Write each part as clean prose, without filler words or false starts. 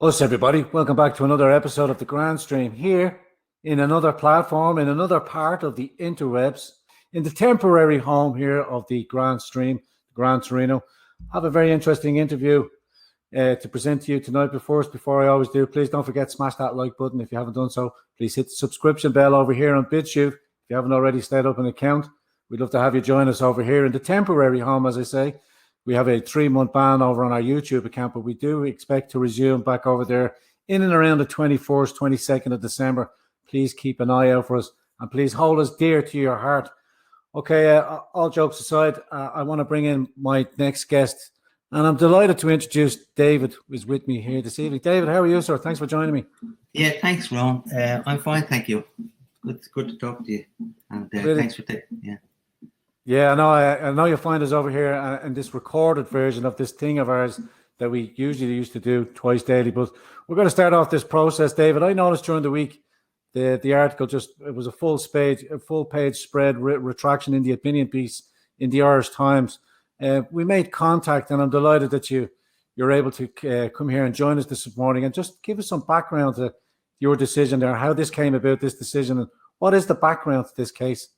Us, everybody. Welcome back to another episode of the Grand Stream here in another platform, in another part of the interwebs, in the temporary home here of the Grand Stream, Grand Torino. I have a very interesting interview to present to you tonight. But first, before I always do, please don't forget to smash that like button if you haven't done so. Please hit the subscription bell over here on BitChute if you haven't already set up an account. We'd love to have you join us over here in the temporary home, as I say. We have a 3-month ban over on our YouTube account, but we do expect to resume back over there in and around the 21st, 22nd of December. Please keep an eye out for us and please hold us dear to your heart. Okay, all jokes aside, I want to bring in my next guest, and I'm delighted to introduce David, who is with me here this evening. David, how are you, sir? Thanks for joining me. Yeah, thanks, Ron. I'm fine, thank you. Good to talk to you, and really? Thanks for taking. Yeah, I know you'll find us over here in this recorded version of this thing of ours that we usually used to do twice daily. But we're going to start off this process, David. I noticed during the week the article it was a full page spread retraction in the opinion piece in the Irish Times. We made contact, and I'm delighted that you're able to come here and join us this morning and just give us some background to your decision there, how this came about, this decision, and what is the background to this case?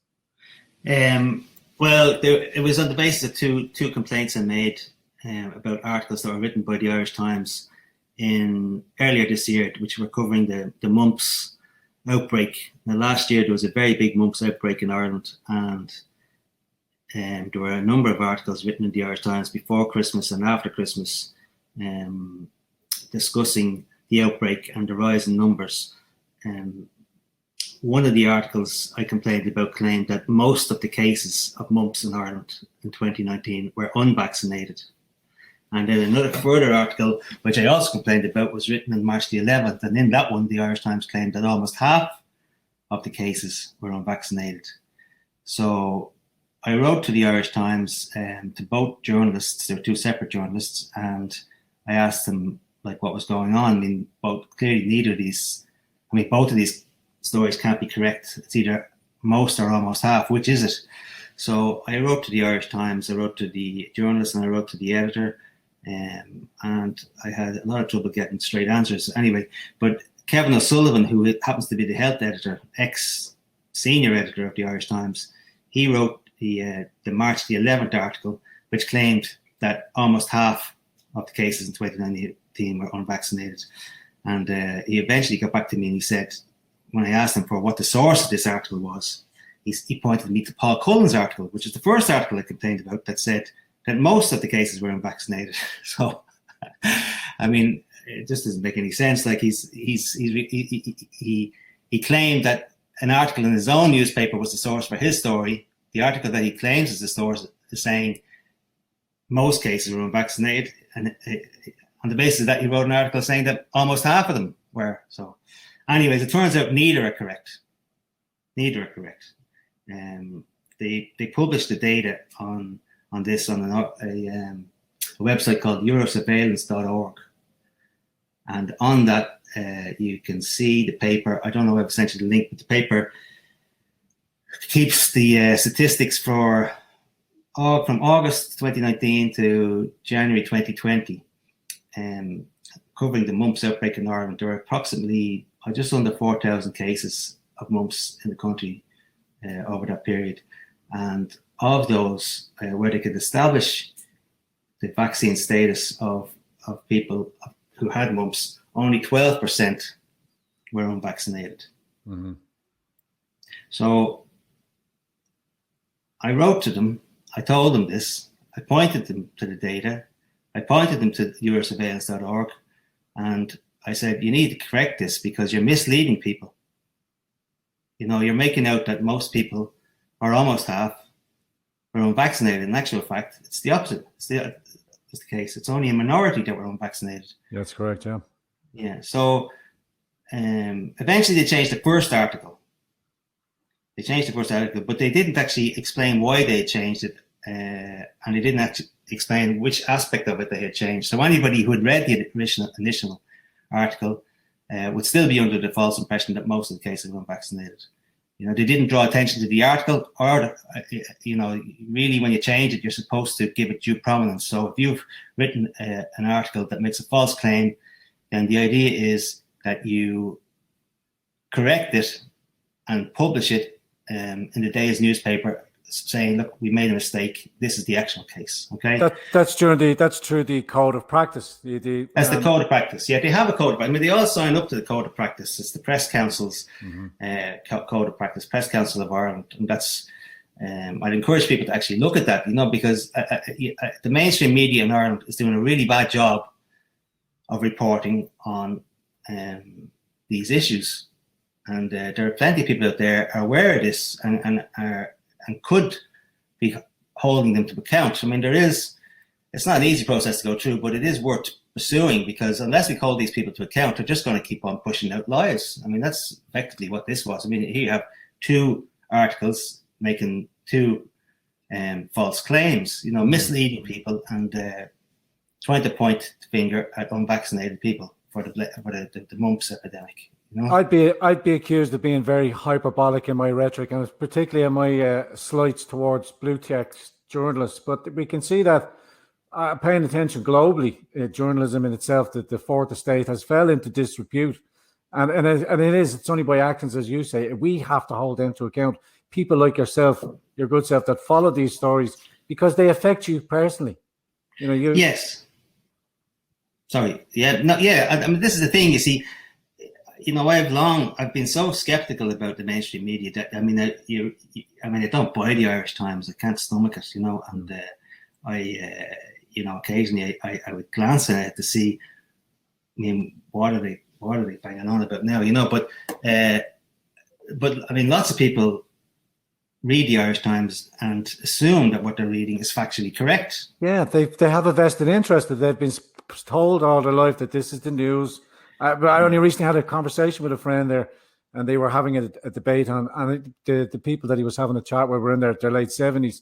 Well, it was on the basis of two complaints I made about articles that were written by the Irish Times in earlier this year, which were covering the mumps outbreak. Now, last year there was a very big mumps outbreak in Ireland, and there were a number of articles written in the Irish Times before Christmas and after Christmas discussing the outbreak and the rise in numbers. One of the articles I complained about claimed that most of the cases of mumps in Ireland in 2019 were unvaccinated. And then another further article, which I also complained about, was written on March the 11th. And in that one, the Irish Times claimed that almost half of the cases were unvaccinated. So I wrote to the Irish Times, to both journalists, there were two separate journalists, and I asked them what was going on. I mean, both of these stories can't be correct. It's either most or almost half. Which is it? So I wrote to the Irish Times, I wrote to the journalist, and I wrote to the editor, and I had a lot of trouble getting straight answers anyway. But Kevin O'Sullivan, who happens to be the health editor, ex-senior editor of the Irish Times, he wrote the March the 11th article, which claimed that almost half of the cases in 2019 were unvaccinated. And he eventually got back to me and he said, when I asked him for what the source of this article was, he pointed me to Paul Cullen's article, which is the first article I complained about, that said that most of the cases were unvaccinated. So, I mean, it just doesn't make any sense. Like he claimed that an article in his own newspaper was the source for his story. The article that he claims is the source is saying most cases were unvaccinated, and on the basis of that, he wrote an article saying that almost half of them were. So. Anyways, it turns out neither are correct. They published the data on this on a website called Eurosurveillance.org, and on that you can see the paper. I don't know if I've sent you the link, but the paper keeps the statistics from August 2019 to January 2020, covering the mumps outbreak in Ireland. There are approximately just under 4,000 cases of mumps in the country over that period. And of those, where they could establish the vaccine status of people who had mumps, only 12% were unvaccinated. Mm-hmm. So I wrote to them, I told them this, I pointed them to the data, I pointed them to Eurosurveillance.org, and I said, you need to correct this because you're misleading people. You know, you're making out that most people, or almost half, are unvaccinated. In actual fact, it's the opposite. It's the case. It's only a minority that were unvaccinated. That's correct, yeah. Yeah, so eventually they changed the first article. But they didn't actually explain why they changed it, and they didn't actually explain which aspect of it they had changed. So anybody who had read the initial article would still be under the false impression that most of the cases were unvaccinated. You know, they didn't draw attention to the article, or really when you change it, you're supposed to give it due prominence. So if you've written an article that makes a false claim, then the idea is that you correct it and publish it in the day's newspaper, saying, look, we made a mistake. This is the actual case. Okay. That's through the code of practice. That's the code of practice. Yeah, they have a code of practice. I mean, they all sign up to the code of practice. It's the Press Council's code of practice, Press Council of Ireland. And that's, I'd encourage people to actually look at that, because the mainstream media in Ireland is doing a really bad job of reporting on these issues. And there are plenty of people out there are aware of this and could be holding them to account. I mean, it's not an easy process to go through, but it is worth pursuing, because unless we hold these people to account, they're just going to keep on pushing out lies. I mean, that's effectively what this was. I mean, here you have 2 articles making 2 false claims, misleading people and trying to point the finger at unvaccinated people for the mumps epidemic. I'd be accused of being very hyperbolic in my rhetoric, and particularly in my slights towards blue text journalists. But we can see that paying attention globally, journalism in itself, that the fourth estate has fell into disrepute, and it's only by actions, as you say. We have to hold them to account. People like yourself, your good self, that follow these stories because they affect you personally. Yes. Sorry. Yeah. No. Yeah. I mean, this is the thing. You see. I've been so skeptical about the mainstream media that I don't buy the Irish Times. I can't stomach it, and occasionally I would glance at it to see, what are they banging on about now, but I mean, lots of people read the Irish Times and assume that what they're reading is factually correct. Yeah, they have a vested interest that they've been told all their life that this is the news. But I only recently had a conversation with a friend there, and they were having a debate on, and the people that he was having a chat with were in their late 70s,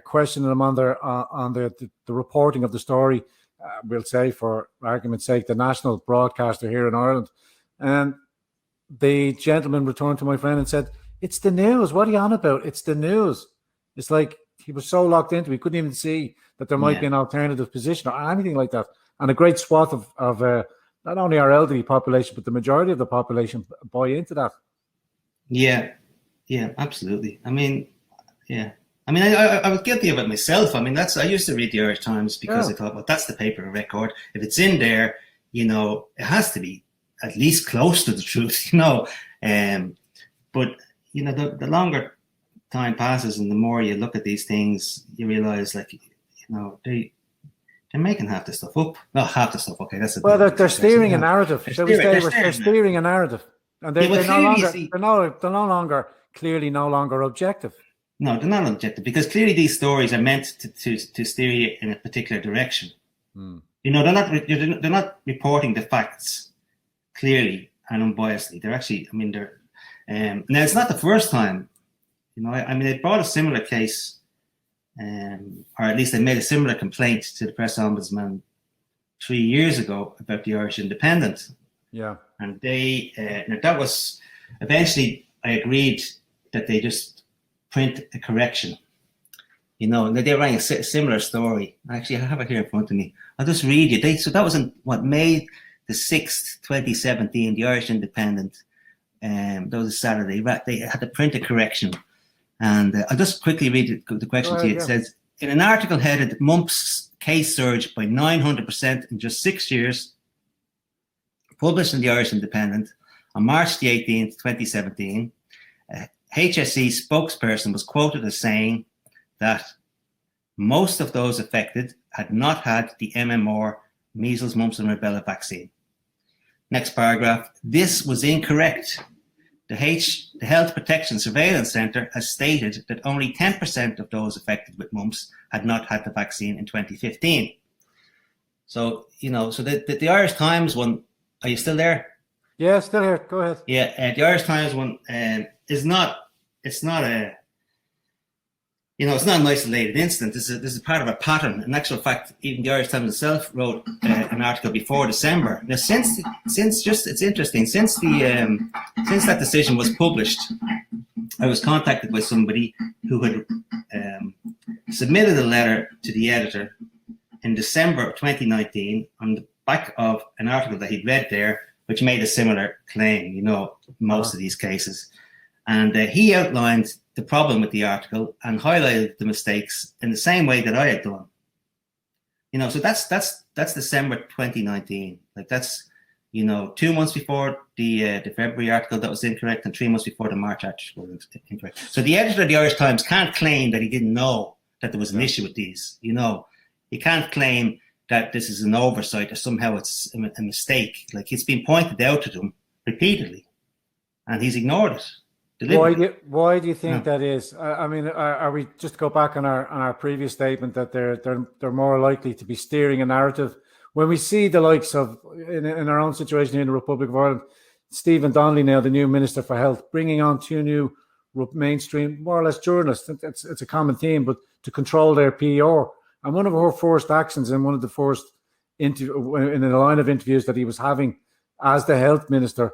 questioning them on the reporting of the story. We'll say, for argument's sake, the national broadcaster here in Ireland, and the gentleman returned to my friend and said, "It's the news. What are you on about? It's the news." It's like he was so locked into it, he couldn't even see that there might be an alternative position or anything like that. And a great swath of not only our elderly population, but the majority of the population buy into that. Yeah, absolutely. I mean, I was guilty of it myself. I mean, I used to read the Irish Times because I thought, well, that's the paper of record. If it's in there, it has to be at least close to the truth, But, the longer time passes and the more you look at these things, you realize, they're making half the stuff up. Not half the stuff. Okay, that's they're steering a narrative. They're steering a narrative, and they're no longer clearly no longer objective. No, they're not objective, because clearly these stories are meant to steer you in a particular direction. They're not reporting the facts clearly and unbiasedly. They're actually, now it's not the first time. They brought a similar case. Or at least they made a similar complaint to the Press Ombudsman 3 years ago about the Irish Independent. Yeah. And they, that was, eventually I agreed that they just print a correction. They ran a similar story. Actually, I have it here in front of me. I'll just read you. So that was on May the 6th, 2017, the Irish Independent. That was a Saturday. They had to print a correction. And I'll just quickly read the question to you. It says, in an article headed "Mumps Case Surged by 900% in just 6 years," published in the Irish Independent on March the 18th, 2017, a HSE spokesperson was quoted as saying that most of those affected had not had the MMR, measles, mumps and rubella vaccine. Next paragraph, this was incorrect. The Health Protection Surveillance Centre has stated that only 10% of those affected with mumps had not had the vaccine in 2015. So, the Irish Times one, are you still there? Yeah, still here. Go ahead. Yeah, the Irish Times one it's not an isolated incident. This is part of a pattern. In actual fact, even the Irish Times itself wrote an article before December. Now, since it's interesting. Since that decision was published, I was contacted by somebody who had submitted a letter to the editor in December of 2019 on back of an article that he'd read there, which made a similar claim, most of these cases. And he outlined the problem with the article and highlighted the mistakes in the same way that I had done. So that's December 2019. Like that's, 2 months before the February article that was incorrect, and 3 months before the March article was incorrect. So the editor of the Irish Times can't claim that he didn't know that there was an issue with these. He can't claim that this is an oversight or somehow it's a mistake. Like, it's been pointed out to them repeatedly, and he's ignored it. Why do you think that is? I mean, are we, just to go back on our previous statement, that they're more likely to be steering a narrative when we see the likes of, in our own situation here in the Republic of Ireland, Stephen Donnelly, now the new Minister for Health, bringing on 2 new mainstream, more or less, journalists. It's a common theme, but to control their PR. And one of her first actions in one of the first in the line of interviews that he was having as the health minister,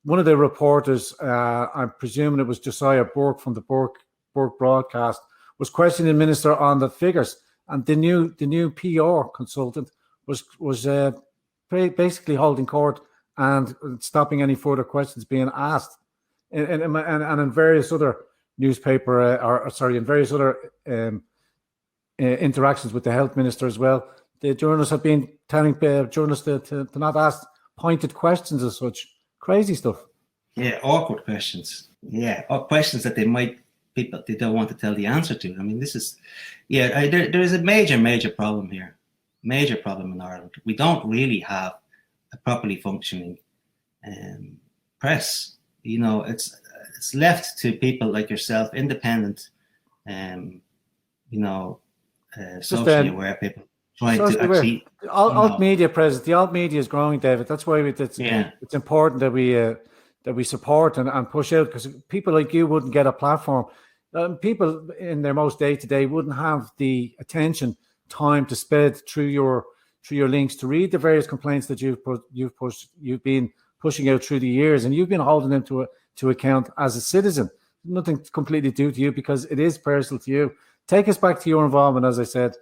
one of the reporters, I'm presuming it was Josiah Burke from the Burke broadcast, was questioning the minister on the figures, and the new PR consultant was basically holding court and stopping any further questions being asked. And in various other in various other interactions with the health minister as well, the journalists have been telling journalists to not ask pointed questions as such. Crazy stuff. Yeah, awkward questions. Yeah, or questions that they don't want to tell the answer to. I mean, this is, there is a major problem here. Major problem in Ireland. We don't really have a properly functioning press. It's left to people like yourself, independent, socially aware people trying to actually. Alt media presence. The alt media is growing, David. That's why it's important that we support and push out, because people like you wouldn't get a platform. People in their most day-to-day wouldn't have the attention, time to spend through your links to read the various complaints that you've been pushing out through the years, and you've been holding them to account as a citizen. Nothing completely due to you, because it is personal to you. Take us back to your involvement, as I said,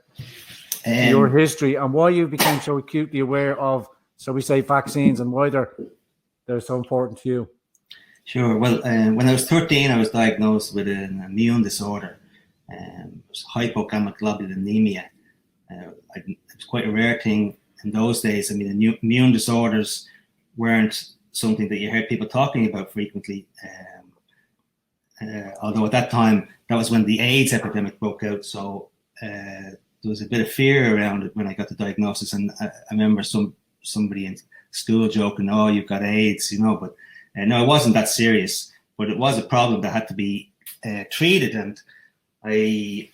your history, and why you became so acutely aware of, so we say, vaccines, and why they're so important to you. Sure. Well, when I was 13, I was diagnosed with an immune disorder. It was hypogammaglobulinemia. It was quite a rare thing in those days. I mean, the immune disorders weren't something that you heard people talking about frequently. Although at that time, that was when the AIDS epidemic broke out. So there was a bit of fear around it when I got the diagnosis. And I remember somebody in school joking, "Oh, you've got AIDS," but no, it wasn't that serious. But it was a problem that had to be treated. And I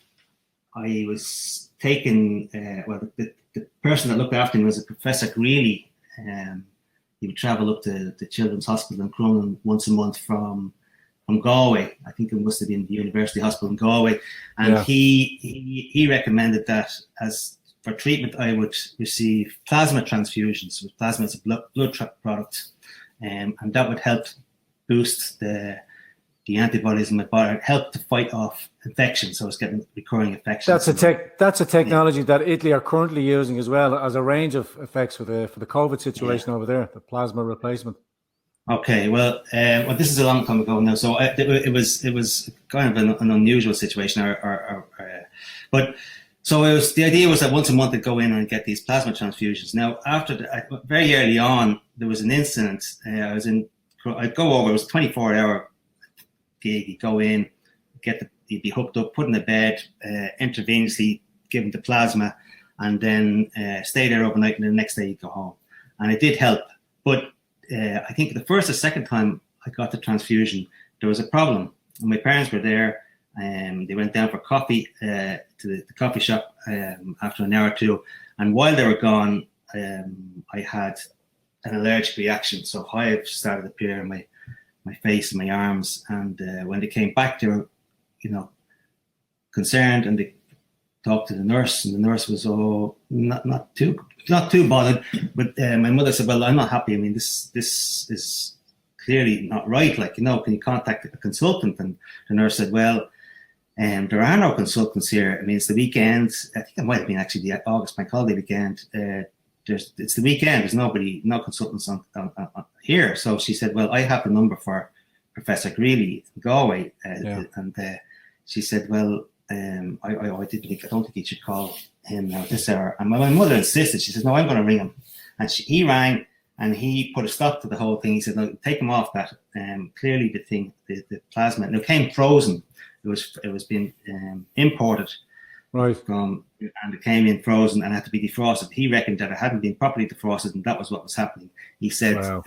was taken, the person that looked after me was a Professor Greeley. He would travel up to the Children's Hospital in Crumlin once a month from Galway. I think it must have been the University Hospital in Galway. And he recommended that as for treatment, I would receive plasma transfusions. Plasma is a blood product, and that would help boost the antibodies in my body, help to fight off infections. So I was getting recurring infections. That's a technology that Italy are currently using as well, as a range of effects for the COVID situation over there, the plasma replacement. Okay, well, this is a long time ago now, so it was kind of an unusual situation, but so the idea was that once a month I'd go in and get these plasma transfusions. Now, very early on, there was an incident. I'd go over. It was a 24-hour gig. You go in, you'd be hooked up, put in a bed, intravenously given the plasma, and then stay there overnight, and the next day you go home. And it did help, but I think the first or second time I got the transfusion, there was a problem. And my parents were there, and they went down for coffee to the coffee shop after an hour or two. And while they were gone, I had an allergic reaction. So hives started appearing in my face and my arms. And when they came back, they were, concerned, and they talked to the nurse, and the nurse was not too bothered. But my mother said, "Well, I'm not happy. I mean, this is clearly not right. Like, can you contact a consultant?" And the nurse said, "Well, there are no consultants here. I mean, it's the weekend. I think it might have been actually the August bank holiday weekend. it's the weekend. There's no consultants on here. So she said, well, I have the number for Professor Greeley in Galway. And she said, well, I don't think you should call him now at this hour. And my mother insisted. She says, no, I'm going to ring him. And he rang, and he put a stop to the whole thing. He said, no, take him off that. Clearly the plasma, and it came frozen. It was being imported. Right. And it came in frozen and had to be defrosted. He reckoned that it hadn't been properly defrosted, and that was what was happening. He said, wow.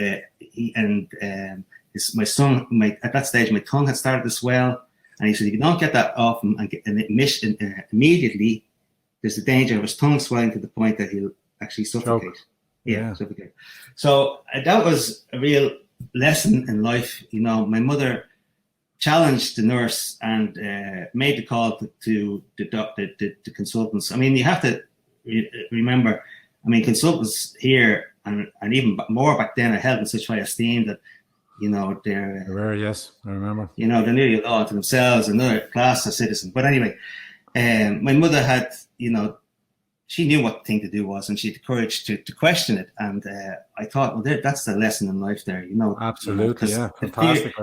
My son, at that stage, my tongue had started to swell, and he said, if you don't get that off him immediately, there's a danger of his tongue swelling to the point that he'll actually suffocate. Yeah, suffocate. So that was a real lesson in life. You know, my mother challenged the nurse and made the call to the consultants. I mean, you have to remember, I mean, consultants here and even more back then are held in such high esteem that, you know, they're yes, I remember. You know, they're nearly a law to themselves, another class of citizen. But anyway, my mother had, you know, she knew what the thing to do was, and she had the courage to question it. And I thought, well, that's the lesson in life there, you know. Absolutely, you know, fantastic.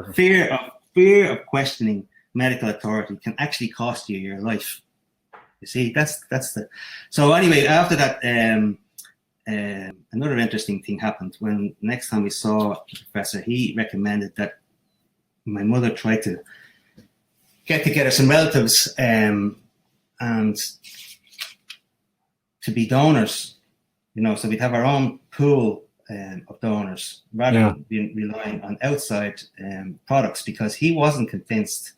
Fear of questioning medical authority can actually cost you your life. You see, that's the. So anyway, after that, another interesting thing happened. When next time we saw the professor, he recommended that my mother tried to get together some relatives and to be donors, you know, so we'd have our own pool of donors rather than relying on outside products, because he wasn't convinced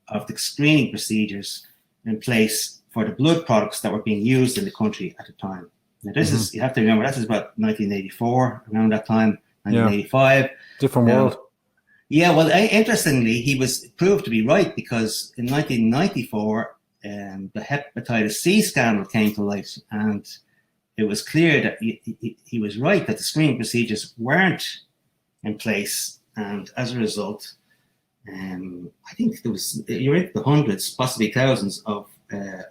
of the screening procedures in place for the blood products that were being used in the country at the time. Now, this is, you have to remember, this is about 1984, around that time, 1985. Different world. Yeah, well, interestingly, he was proved to be right, because in 1994, the hepatitis C scandal came to light, and it was clear that he was right, that the screening procedures weren't in place, and as a result, I think you're into the hundreds, possibly thousands of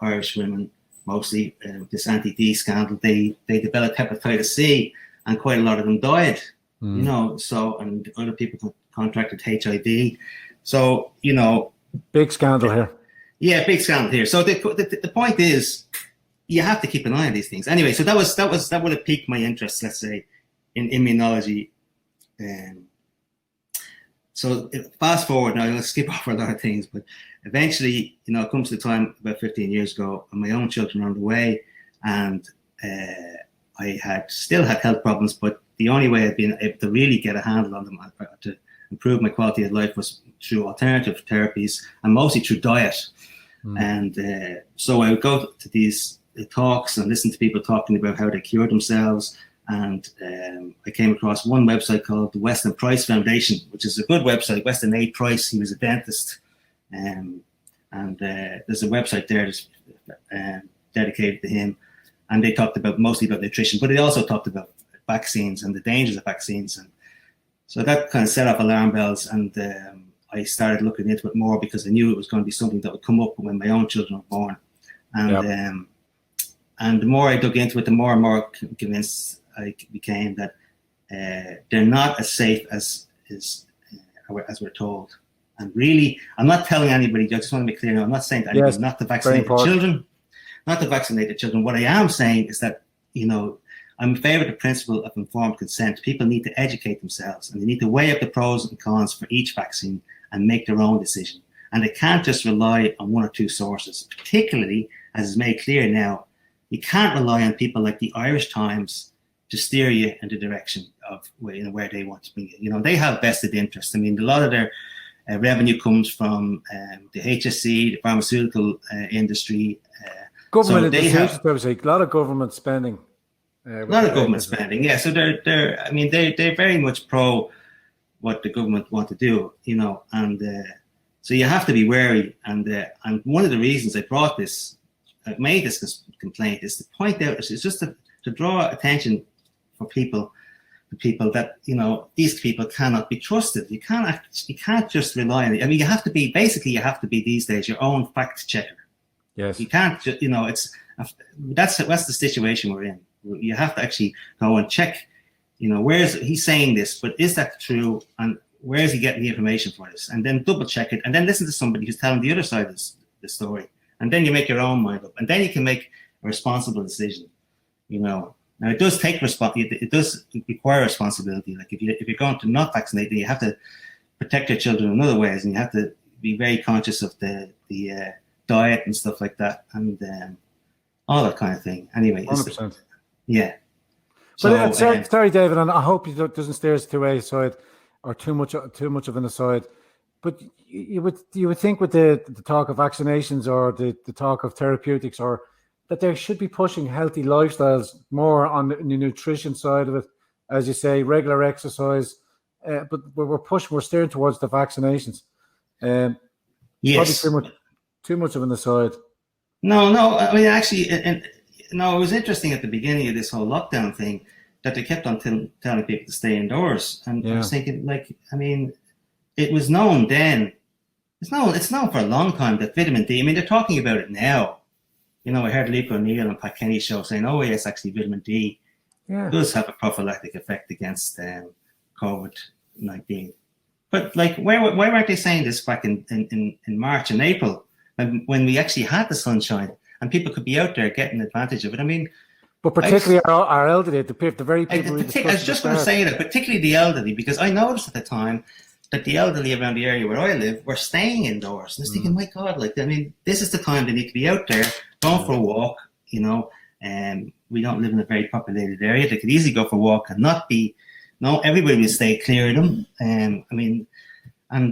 Irish women, mostly this anti-D scandal, they developed hepatitis C, and quite a lot of them died, you know, so, and other people contracted HIV. So, you know. Big scandal here. Yeah, big scandal here. So the point is, you have to keep an eye on these things. Anyway, so that would have piqued my interest, let's say, in immunology. So fast forward now, let's skip over a lot of things, but eventually, you know, it comes to the time about 15 years ago, and my own children are on the way, and I still had health problems, but the only way I'd been able to really get a handle on them, to improve my quality of life, was through alternative therapies, and mostly through diet. And so I would go to these talks and listen to people talking about how they cured themselves. And I came across one website called the Weston Price Foundation, which is a good website. Weston A. Price, he was a dentist. And there's a website there that's dedicated to him. And they talked mostly about nutrition, but they also talked about vaccines and the dangers of vaccines. And so that kind of set off alarm bells. And I started looking into it more, because I knew it was going to be something that would come up when my own children were born. And and the more I dug into it, the more and more convinced I became that they're not as safe as we're told. And really, I'm not telling anybody, I just want to be clear now, I'm not saying to anybody not to vaccinate the children. Not to vaccinate the children. What I am saying is that, you know, I'm in favor of the principle of informed consent. People need to educate themselves, and they need to weigh up the pros and cons for each vaccine and make their own decision. And they can't just rely on one or two sources, particularly, as is made clear now, you can't rely on people like the Irish Times to steer you in the direction of where they want to be. You know, they have vested interest. I mean, a lot of their revenue comes from the HSC, the pharmaceutical industry. Government, so a lot of government spending. A lot of government spending, yeah. So they're very much pro what the government want to do, you know, and so you have to be wary. And one of the reasons I made this complaint is to point out, it's just to draw attention for people, the people that, you know, these people cannot be trusted. You can't just rely on it. I mean, you have to be these days your own fact checker. Yes. You can't just, you know, that's the situation we're in. You have to actually go and check, where's he's saying this, but is that true? And where is he getting the information for this? And then double check it, and then listen to somebody who's telling the other side of the story. And then you make your own mind up, and then you can make a responsible decision. Now it does take it does require responsibility. Like if you're going to not vaccinate, then you have to protect your children in other ways, and you have to be very conscious of the diet and stuff like that, and all that kind of thing. Anyway, 100%. Yeah. But sorry, David, and I hope it doesn't steer us to a side or too much of an aside. But you would think with the talk of vaccinations or the talk of therapeutics, or that they should be pushing healthy lifestyles more on the nutrition side of it, as you say, regular exercise. But we're steering towards the vaccinations. Yes. Probably too much of an aside. No. I mean, actually, no, it was interesting at the beginning of this whole lockdown thing that they kept on telling people to stay indoors. And I was thinking, it was known then. It's known for a long time that vitamin D, I mean, they're talking about it now. I heard Luke O'Neill on Pat Kenny's show saying, oh, yes, actually, vitamin D does have a prophylactic effect against COVID-19. But, why weren't they saying this back in March and April when we actually had the sunshine and people could be out there getting advantage of it? I mean, but particularly our elderly, the very people. I was just going to say that, particularly the elderly, because I noticed at the time that the elderly around the area where I live were staying indoors. And I was thinking, my God, this is the time they need to be out there, going for a walk, and we don't live in a very populated area. They could easily go for a walk and not be, everybody will stay clear of them. And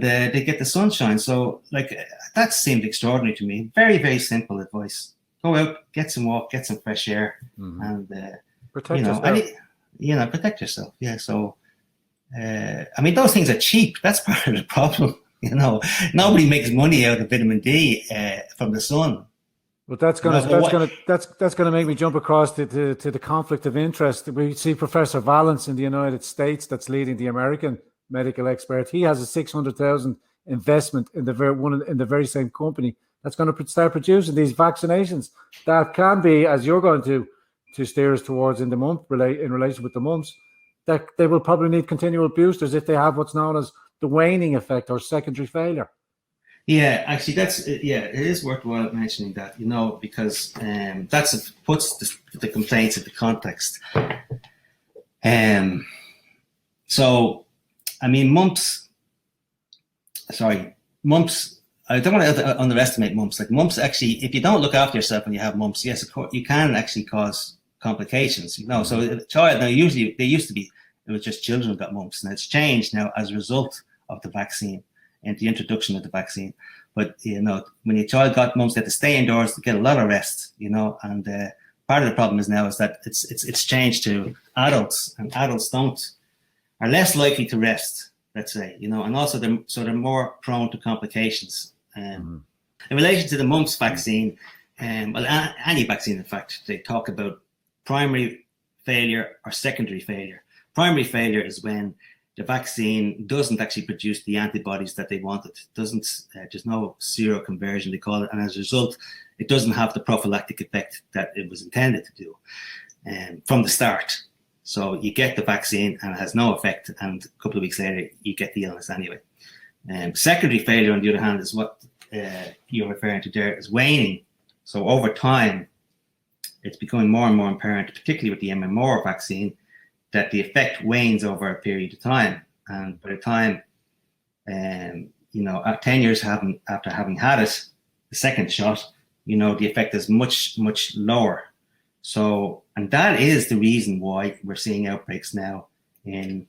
they get the sunshine. So, that seemed extraordinary to me. Very, very simple advice. Go out, get some walk, get some fresh air, and protect yourself. Protect yourself. Yeah. So, those things are cheap. That's part of the problem. Nobody makes money out of vitamin D from the sun. But that's gonna make me jump across to the conflict of interest. We see Professor Valence in the United States that's leading the American medical expert. He has a 600,000 investment in the very same company that's going to start producing these vaccinations that can be, as you're going to steer us towards in relation with the mumps, that they will probably need continual boosters if they have what's known as the waning effect or secondary failure. Yeah, actually, it is worthwhile mentioning that, because that puts the complaints into context. So, I mean, mumps. I don't want to underestimate mumps. Mumps, actually, if you don't look after yourself when you have mumps, yes, of course, you can actually cause complications. So a child, now usually it was just children who got mumps, and it's changed now as a result of the vaccine and the introduction of the vaccine. But when your child got mumps, they had to stay indoors to get a lot of rest. And part of the problem is that it's changed to adults, and adults are less likely to rest, let's say, and also they're more prone to complications. In relation to the mumps vaccine, any vaccine, in fact, they talk about primary failure or secondary failure. Primary failure is when the vaccine doesn't actually produce the antibodies that they wanted. There's no seroconversion, they call it, and as a result, it doesn't have the prophylactic effect that it was intended to do from the start. So you get the vaccine and it has no effect, and a couple of weeks later, you get the illness anyway. Secondary failure, on the other hand, is what you're referring to there, is waning. So over time, it's becoming more and more apparent, particularly with the MMR vaccine, that the effect wanes over a period of time. And by the time, 10 years after having had it, the second shot, the effect is much, much lower. So, and that is the reason why we're seeing outbreaks now in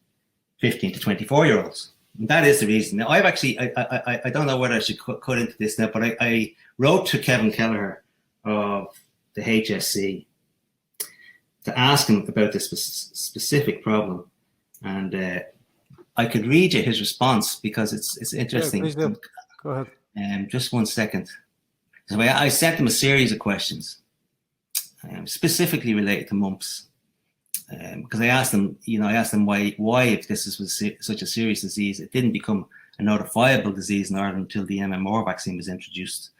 15 to 24-year-olds. And that is the reason. Now, I've actually, I don't know whether I should cut into this now, but I wrote to Kevin Kelleher of the HSC to ask him about this specific problem. And I could read you his response because it's interesting. Yeah, please do. Go ahead. Just 1 second. So I sent him a series of questions. Specifically related to mumps, because I asked them why if this was such a serious disease, it didn't become a notifiable disease in Ireland until the MMR vaccine was introduced.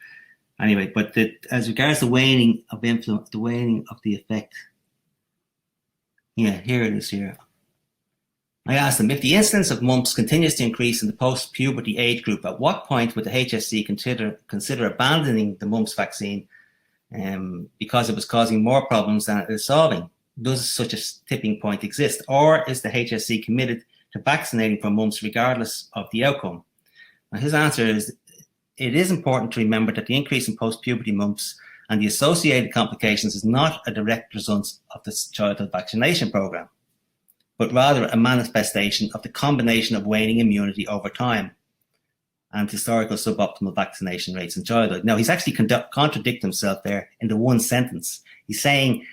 Anyway, but as regards the waning of the effect Yeah, here it is here. I asked them, if the incidence of mumps continues to increase in the post-puberty age group, at what point would the HSC consider abandoning the mumps vaccine because it was causing more problems than it is solving? Does such a tipping point exist? Or is the HSC committed to vaccinating for mumps regardless of the outcome? Now, his answer is, it is important to remember that the increase in post-puberty mumps and the associated complications is not a direct result of the childhood vaccination program, but rather a manifestation of the combination of waning immunity over time and historical suboptimal vaccination rates in childhood. Now, he's actually contradicted himself there in the one sentence. He's saying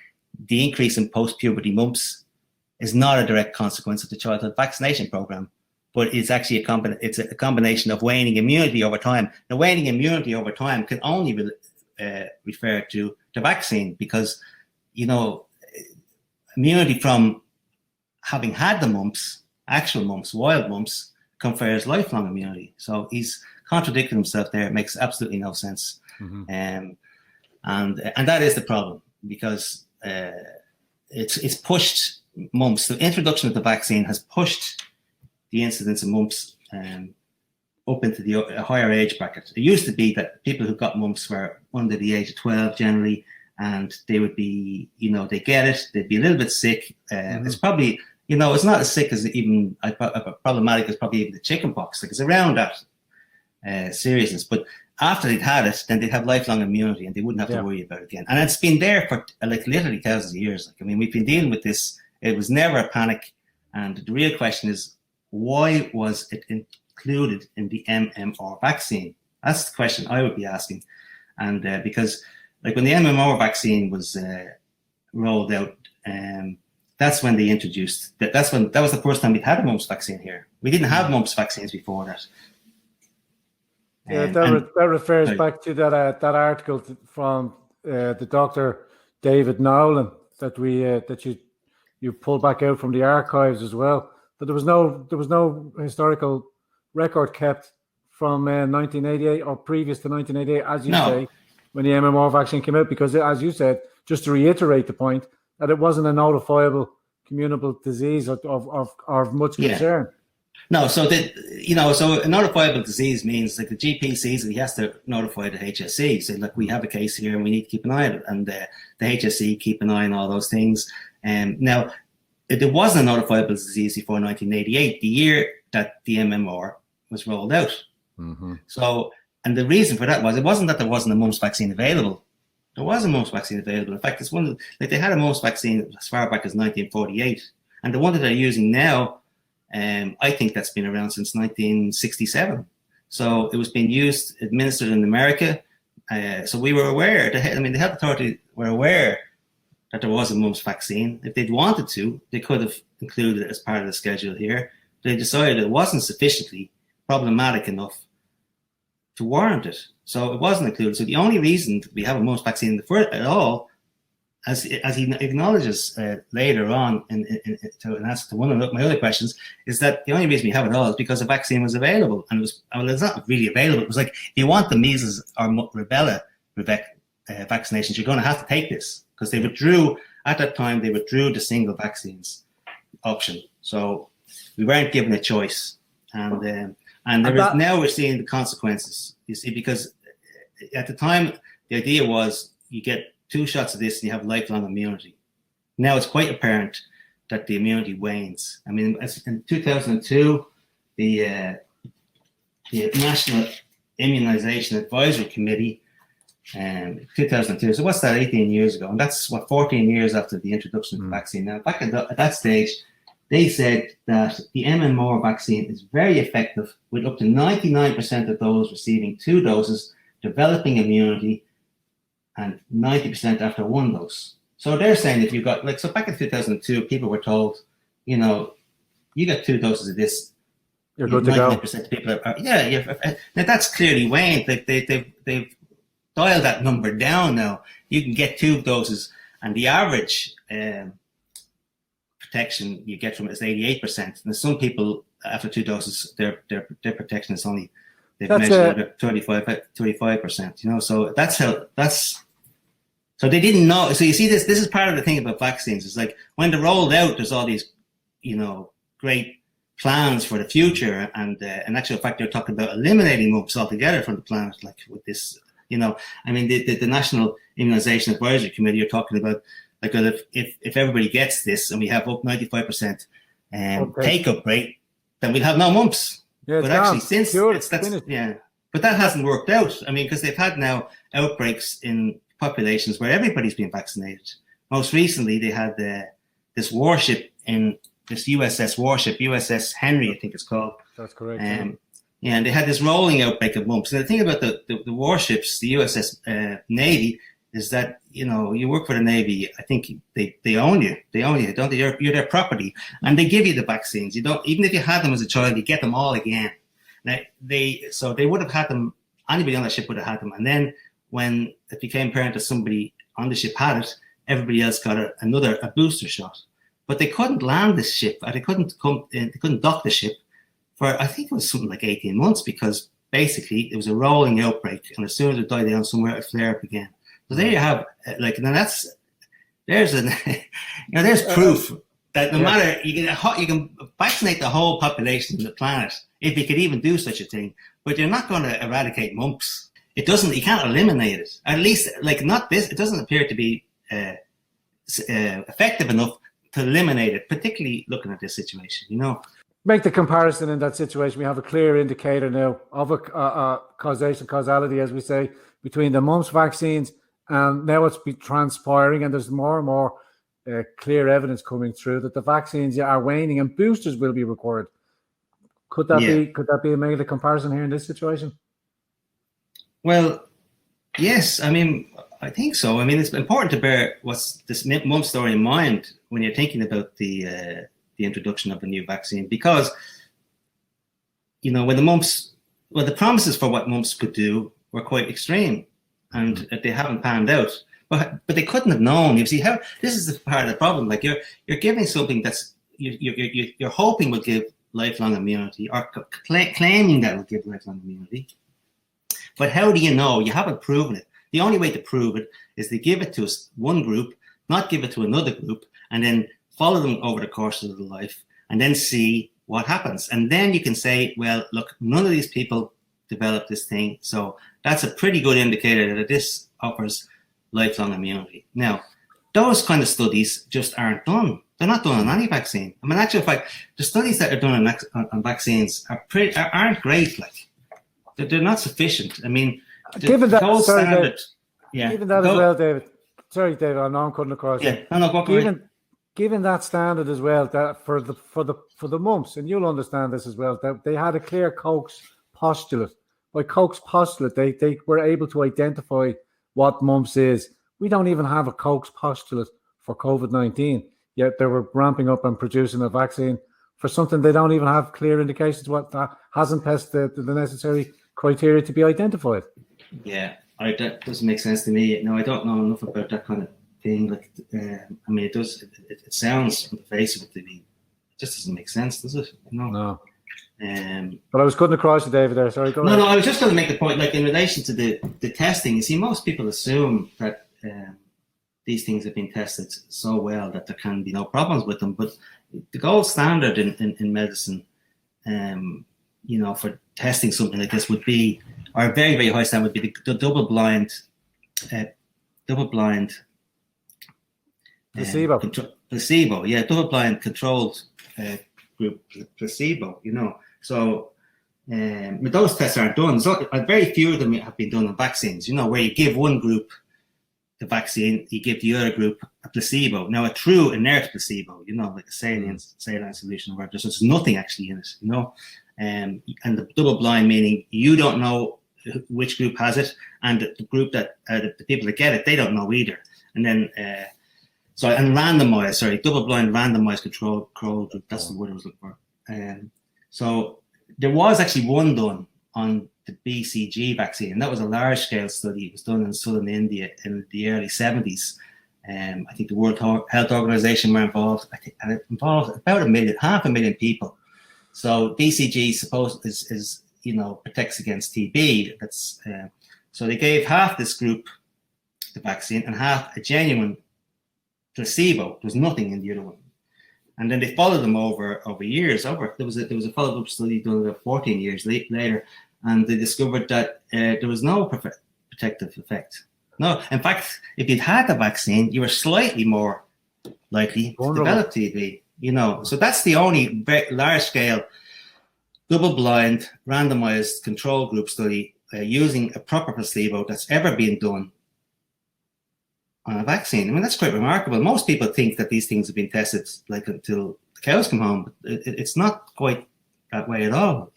the increase in post-puberty mumps is not a direct consequence of the childhood vaccination program, but it's actually a combination of waning immunity over time. Now, waning immunity over time can only refer to the vaccine because, you know, immunity from having had the mumps, actual mumps, wild mumps, confers lifelong immunity. So he's contradicting himself there. It makes absolutely no sense. Mm-hmm. And that is the problem, because it's pushed mumps. The introduction of the vaccine has pushed the incidence of mumps up into the higher age bracket. It used to be that people who got mumps were under the age of 12 generally, and they would be, you know, they get it, they'd be a little bit sick. Mm-hmm. It's probably, you know, it's not as sick as even problematic as probably even the chickenpox. Like, it's around that seriousness. But after they'd had it, then they'd have lifelong immunity and they wouldn't have to worry about it again. And it's been there for like literally thousands of years. Like, I mean, we've been dealing with this. It was never a panic. And the real question is, why was it included in the MMR vaccine? That's the question I would be asking. And because, like, when the MMR vaccine was rolled out, that's when they introduced that. That was the first time we'd had a mumps vaccine here. We didn't have mumps vaccines before that. Yeah, that refers back to that article from the Dr. David Nolan that you pulled back out from the archives as well. But there was no historical record kept from 1988 or previous to 1988, as you say, when the MMR vaccine came out, because, as you said, just to reiterate the point, that it wasn't a notifiable communicable disease of much concern. No, so a notifiable disease means, like, the GP sees it, he has to notify the HSC, say, look, we have a case here and we need to keep an eye on it, and the HSC keep an eye on all those things. Now, there wasn't a notifiable disease before 1988, the year that the MMR was rolled out. Mm-hmm. So, and the reason for that was, it wasn't that there wasn't a mumps vaccine available. There was a mumps vaccine available. In fact, it's they had a mumps vaccine as far back as 1948, and the one that they're using now, I think that's been around since 1967. So it was being used, administered in America. So we were aware. The health authority were aware that there was a mumps vaccine. If they'd wanted to, they could have included it as part of the schedule here. They decided it wasn't sufficiently problematic enough to warrant it. So it wasn't included. So the only reason we have a mumps vaccine at all, as he acknowledges later on in answer to one of my other questions, is that the only reason we have it all is because the vaccine was available. And it's not really available. It was like, if you want the measles or rubella vaccinations, you're going to have to take this, because they withdrew, at that time, the single vaccines option. So we weren't given a choice. And now we're seeing the consequences, you see, because at the time, the idea was you get 2 shots of this and you have lifelong immunity. Now it's quite apparent that the immunity wanes. I mean, in 2002, the National Immunization Advisory Committee, 2002, so what's that, 18 years ago? And that's 14 years after the introduction of the vaccine. Now, back at that stage, they said that the MMR vaccine is very effective, with up to 99% of those receiving 2 doses developing immunity, and 90% after 1 dose. So they're saying if you got, like, so back in 2002, people were told, you know, you got 2 doses of this, you're good to go. 99% of people are now that's clearly waned. Like, they've dialed that number down now. You can get 2 doses, and the average protection you get from it is 88%. And some people, after 2 doses, their protection is only, they've measured it at 35%, you know, so that's So they didn't know. So you see, this is part of the thing about vaccines. It's like when they're rolled out, there's all these, great plans for the future. And in actual fact, they're talking about eliminating mumps altogether from the planet, like with this, I mean, the National Immunization Advisory Committee are talking about, like, well, if everybody gets this and we have up 95% take-up rate, then we'll have no mumps. Yeah, but actually, but that hasn't worked out. I mean, because they've had now outbreaks in populations where everybody's been vaccinated. Most recently, they had this warship in this USS Henry, I think it's called. That's correct. And they had this rolling outbreak of mumps. And the thing about the warships, the USS Navy, is that, you work for the Navy, I think they own you. They own you, don't they? You're their property. And they give you the vaccines. You don't, even if you had them as a child, you get them all again. Now, so they would have had them, anybody on that ship would have had them. And then when it became apparent that somebody on the ship had it, everybody else got a booster shot. But they couldn't land this ship, or they couldn't dock the ship for, I think it was something like 18 months, because basically it was a rolling outbreak, and as soon as it died down somewhere, it flare up again. So there you have, there's proof that no matter, you can vaccinate the whole population of the planet, if you could even do such a thing, but you're not going to eradicate mumps. You can't eliminate it. At least, it doesn't appear to be effective enough to eliminate it, particularly looking at this situation, Make the comparison in that situation. We have a clear indicator now of a causality, as we say, between the mumps vaccines, and now it's been transpiring, and there's more and more clear evidence coming through that the vaccines are waning and boosters will be required. Could that be made a comparison here in this situation? Well, yes. I mean, I think so. I mean, it's important to bear this mumps story in mind when you're thinking about the introduction of a new vaccine, because when the promises for what mumps could do were quite extreme, and they haven't panned out. But they couldn't have known. You see how this is the part of the problem. Like you're giving something that's you're hoping will give lifelong immunity, or claiming that will give lifelong immunity. But how do you know? You haven't proven it. The only way to prove it is to give it to one group, not give it to another group, and then follow them over the course of their life, and then see what happens. And then you can say, well, look, none of these people developed this thing, so that's a pretty good indicator that this offers lifelong immunity. Now, those kind of studies just aren't done. They're not done on any vaccine. I mean, actually, in fact, the studies that are done on vaccines aren't great. Like, they're not sufficient. I mean, given that, gold standard. Given that as well, David. Sorry, David. I know I'm cutting across. Given that standard as well, that for the mumps, and you'll understand this as well, that they had a clear Koch's postulate. By Koch's postulate, they were able to identify what mumps is. We don't even have a Koch's postulate for COVID-19, yet they were ramping up and producing a vaccine for something they don't even have clear indications what that hasn't passed the necessary criteria to be identified. Yeah, that doesn't make sense to me. No, I don't know enough about that kind of thing. Like, I mean, it does. It sounds on the face of it to be. It just doesn't make sense, does it? No. But I was cutting across you, David, there. Sorry, go ahead. No, I was just going to make the point, like in relation to the testing, you see, most people assume that these things have been tested so well that there can be no problems with them. But the gold standard in medicine, for testing something like this would be, or a very, very high standard would be the double-blind placebo. Double-blind controlled group placebo, So but those tests aren't done. So very few of them have been done on vaccines, where you give one group the vaccine, you give the other group a placebo. Now, a true inert placebo, like a saline solution or whatever, so there's nothing actually in it, and the double blind meaning you don't know which group has it, and the group that the people that get it, they don't know either. And then double blind randomized control group, that's the word I was looking for. So there was actually one done on the BCG vaccine, and that was a large-scale study. It was done in southern India in the early 70s. I think the World Health Organization were involved, and it involved about 500,000 people. So BCG is protects against TB. So they gave half this group the vaccine and half a genuine placebo. There was nothing in the other one. And then they followed them over years. There was a follow-up study done about 14 years later, and they discovered that there was no protective effect. No, in fact, if you'd had the vaccine, you were slightly more likely to develop TB. So that's the only large-scale, double-blind, randomized control group study using a proper placebo that's ever been done on a vaccine. I mean, that's quite remarkable. Most people think that these things have been tested like until the cows come home. But it's not quite that way at all,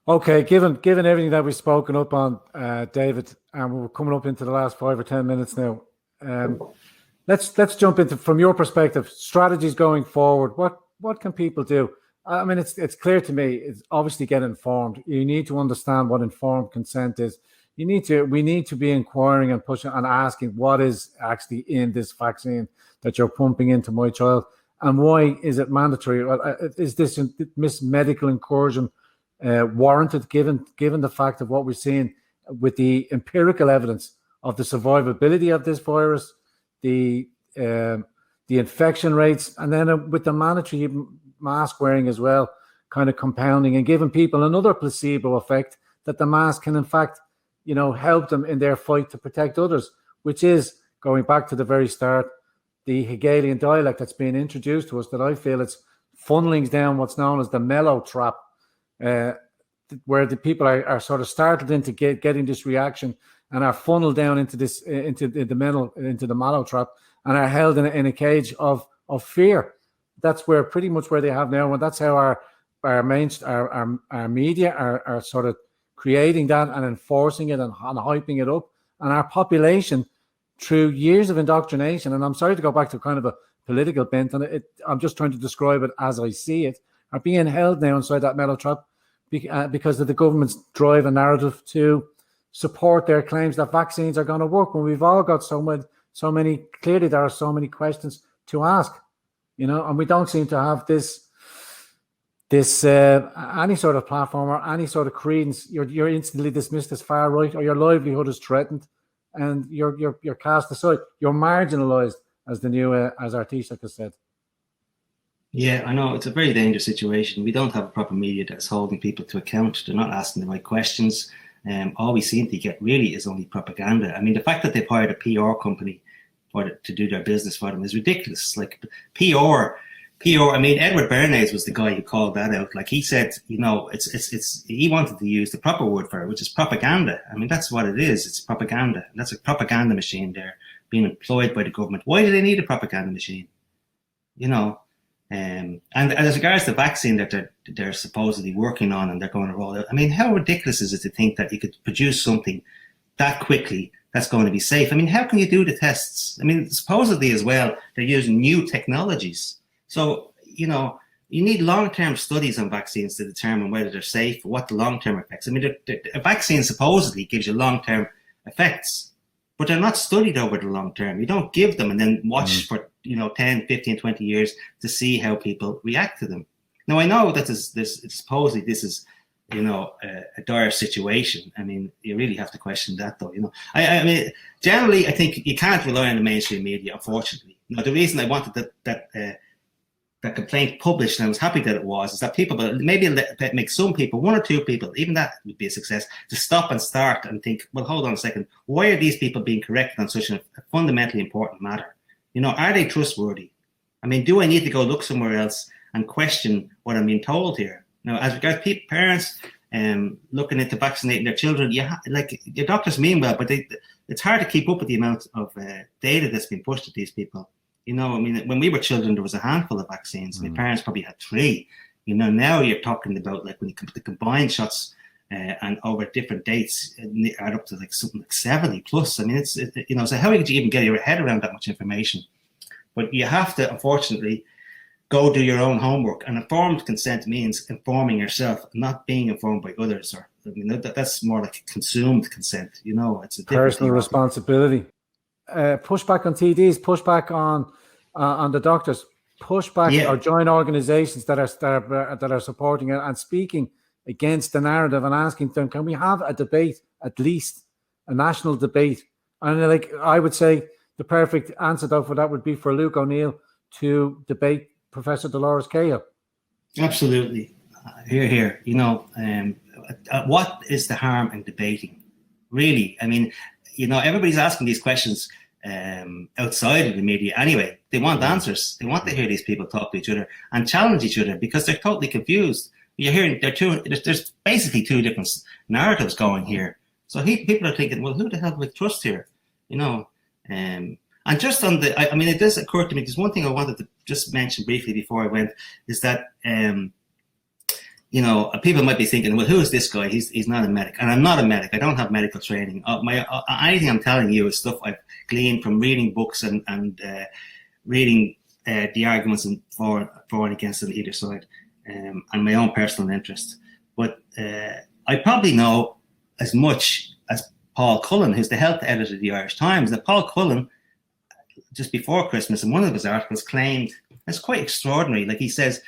Okay, given everything that we've spoken up on, David, and we're coming up into the last 5 or 10 minutes now. Let's jump into, from your perspective, strategies going forward. What can people do? I mean, it's clear to me. It's obviously get informed. You need to understand what informed consent is. We need to be inquiring and pushing and asking what is actually in this vaccine that you're pumping into my child, and why is it mandatory? Is this medical incursion warranted, given the fact of what we're seeing with the empirical evidence of the survivability of this virus, the infection rates, and then with the mandatory mask wearing as well, kind of compounding and giving people another placebo effect that the mask can in fact help them in their fight to protect others, which is, going back to the very start, the Hegelian dialect that's being introduced to us, that I feel it's funneling down what's known as the mellow trap, where the people are sort of startled into getting this reaction and are funneled down into the mallow trap, and are held in a cage of fear. That's pretty much where they have now, and that's how our media are sort of creating that and enforcing it and hyping it up, and our population, through years of indoctrination, and I'm sorry to go back to kind of a political bent, and I'm just trying to describe it as I see it, are being held now inside that metal trap because of the government's drive and narrative to support their claims that vaccines are going to work, when we've all got so many, clearly there are so many questions to ask, and we don't seem to have this any sort of platform or any sort of credence. You're instantly dismissed as far right, or your livelihood is threatened, and you're cast aside. You're marginalized, as our Taoiseach has said. Yeah, I know. It's a very dangerous situation. We don't have a proper media that's holding people to account. They're not asking the right questions. All we seem to get really is only propaganda. I mean, the fact that they've hired a PR company to do their business for them is ridiculous. Like PR. I mean, Edward Bernays was the guy who called that out. Like, he said, it's he wanted to use the proper word for it, which is propaganda. I mean, that's what it is. It's propaganda. And that's a propaganda machine there being employed by the government. Why do they need a propaganda machine? And as regards to the vaccine that they're supposedly working on and they're going to roll out, I mean, how ridiculous is it to think that you could produce something that quickly that's going to be safe? I mean, how can you do the tests? I mean, supposedly as well, they're using new technologies. So, you need long-term studies on vaccines to determine whether they're safe, what the long-term effects. I mean, a vaccine supposedly gives you long-term effects, but they're not studied over the long term. You don't give them and then watch for 10, 15, 20 years to see how people react to them. Now, I know that supposedly this is a dire situation. I mean, you really have to question that, though. I mean, generally, I think you can't rely on the mainstream media, unfortunately. Now, the reason I wanted that complaint published, and I was happy that it was, is that people, maybe make some people, one or two people, even that would be a success, to stop and start and think, well, hold on a second, why are these people being corrected on such a fundamentally important matter? Are they trustworthy? I mean, do I need to go look somewhere else and question what I'm being told here? Now, as regards parents looking into vaccinating their children, your doctors mean well, but it's hard to keep up with the amount of data that's been pushed at these people. I mean, when we were children, there was a handful of vaccines. My parents probably had 3. Now you're talking about, like, when you put the combined shots and over different dates, add up to something like 70 plus. I mean, so how would you even get your head around that much information? But you have to, unfortunately, go do your own homework. And informed consent means informing yourself, not being informed by others. Or that's more like consumed consent. It's a personal responsibility. Pushback on TDs, pushback on the doctors, pushback or join organisations that are supporting it and speaking against the narrative and asking them, can we have a debate, at least a national debate, And like I would say, the perfect antidote for that would be for Luke O'Neill to debate Professor Dolores Cahill. Absolutely. Here. What is the harm in debating? Really? I mean, everybody's asking these questions outside of the media anyway. They want answers. They want to hear these people talk to each other and challenge each other because they're totally confused. You're hearing there's basically two different narratives going here. So people are thinking, well, who the hell would trust here? And just on it does occur to me, there's one thing I wanted to just mention briefly before I went, is that, people might be thinking, well, who is this guy? He's not a medic. And I'm not a medic. I don't have medical training. Anything I'm telling you is stuff I've gleaned from reading books and reading the arguments for and against on either side, and my own personal interest. But I probably know as much as Paul Cullen, who's the health editor of the Irish Times. That Paul Cullen, just before Christmas, in one of his articles, claimed it's quite extraordinary. Like he says,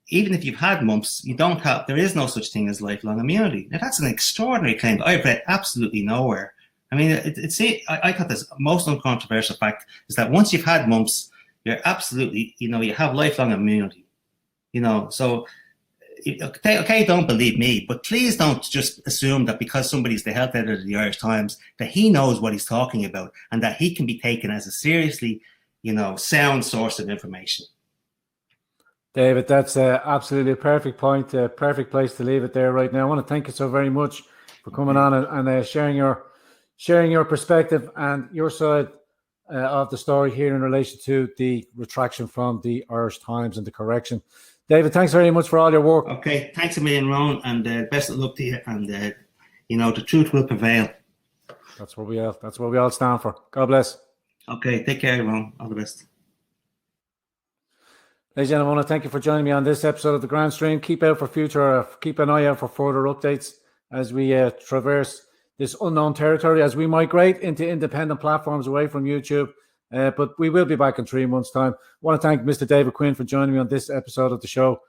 even if you've had mumps, there is no such thing as lifelong immunity. Now that's an extraordinary claim that I've read absolutely nowhere. I mean, I thought this most uncontroversial fact is that once you've had mumps, you're absolutely, you have lifelong immunity. So okay, don't believe me, but please don't just assume that because somebody's the health editor of the Irish Times that he knows what he's talking about and that he can be taken as a seriously, sound source of information. David, that's absolutely a perfect point, a perfect place to leave it there right now. I want to thank you so very much for coming on and sharing your perspective and your side of the story here in relation to the retraction from the Irish Times and the correction. David, thanks very much for all your work. Okay, thanks a million, Ron, and best of luck to you. And the truth will prevail. That's what we all stand for. God bless. Okay, take care, Ron. All the best. Ladies and gentlemen, I want to thank you for joining me on this episode of the Grand Stream. Keep an eye out for further updates as we traverse this unknown territory, as we migrate into independent platforms away from YouTube. But we will be back in 3 months' time. I want to thank Mr. David Quinn for joining me on this episode of the show.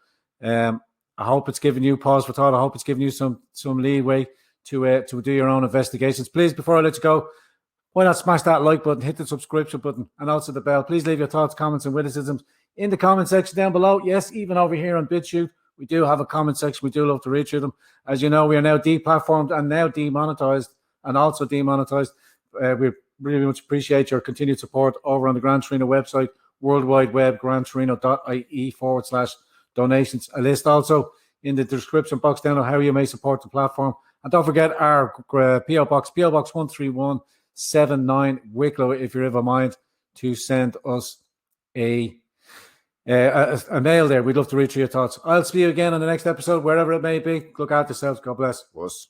I hope it's given you pause for thought. I hope it's given you some leeway to do your own investigations. Please, before I let you go, why not smash that like button, hit the subscription button, and also the bell. Please leave your thoughts, comments, and witticisms in the comment section down below. Yes, even over here on BitChute, we do have a comment section. We do love to read through them. As you know, we are now deplatformed and now demonetized and also demonetized. We really much appreciate your continued support over on the Gran Torino website, World Wide Web, grandtorino.ie/donations. A list also in the description box down on how you may support the platform. And don't forget our PO Box 13179 Wicklow, if you're ever mind to send us a mail there. We'd love to read through your thoughts. I'll see you again on the next episode, wherever it may be. Look after yourselves. God bless us.